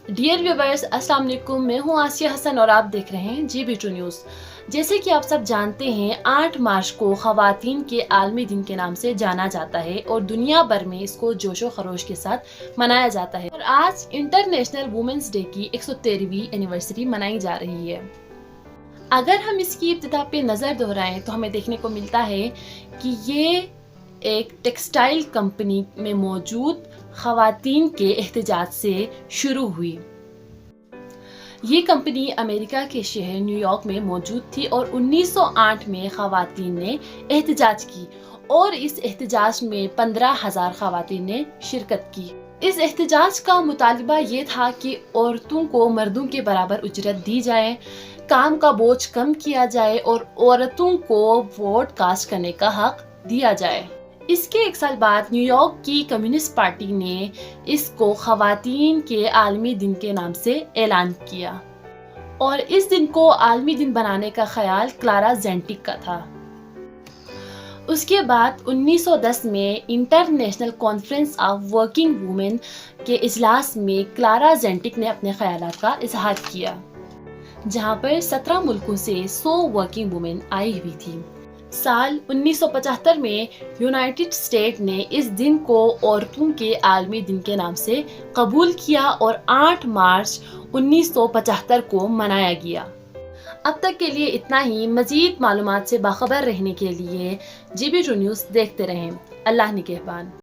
Dear viewers, السلام علیکم، میں ہوں آسیہ حسن اور آپ دیکھ رہے ہیں GB2 نیوز۔ جیسے کہ آپ سب جانتے ہیں، 8 مارچ کو خواتین کے عالمی دن کے نام سے جانا جاتا ہے اور دنیا بھر میں اس کو جوش و خروش کے ساتھ منایا جاتا ہے، اور آج انٹرنیشنل وومنز ڈے کی 113ویں اینیورسری منائی جا رہی ہے۔ اگر ہم اس کی ابتدا پہ نظر دہرائیں تو ہمیں دیکھنے کو ملتا ہے کہ یہ ایک ٹیکسٹائل کمپنی میں موجود خواتین کے احتجاج سے شروع ہوئی۔ یہ کمپنی امریکہ کے شہر نیو یارک میں موجود تھی اور 1908 میں خواتین نے احتجاج کی اور اس احتجاج میں 15,000 خواتین نے شرکت کی۔ اس احتجاج کا مطالبہ یہ تھا کہ عورتوں کو مردوں کے برابر اجرت دی جائے، کام کا بوجھ کم کیا جائے اور عورتوں کو ووٹ کاسٹ کرنے کا حق دیا جائے۔ اس کے ایک سال بعد نیو یارک کی کمیونسٹ پارٹی نے اس کو خواتین کے عالمی دن کے نام سے اعلان کیا، اور اس دن کو عالمی دن بنانے کا خیال کلارا زینٹک کا تھا۔ اس کے بعد 1910 میں international conference of working women کے اجلاس میں کلارا زینٹک نے اپنے خیالات کا اظہار کیا، جہاں پر 17 ملکوں سے 100 ورکنگ وومن آئی ہوئی تھی۔ سال 1975 میں یونائٹڈ اسٹیٹ نے اس دن کو عورتوں کے عالمی دن کے نام سے قبول کیا اور 8 مارچ 1975 کو منایا گیا۔ اب تک کے لیے اتنا ہی۔ مزید معلومات سے باخبر رہنے کے لیے GB2 نیوز دیکھتے رہیں۔ اللہ نگہبان۔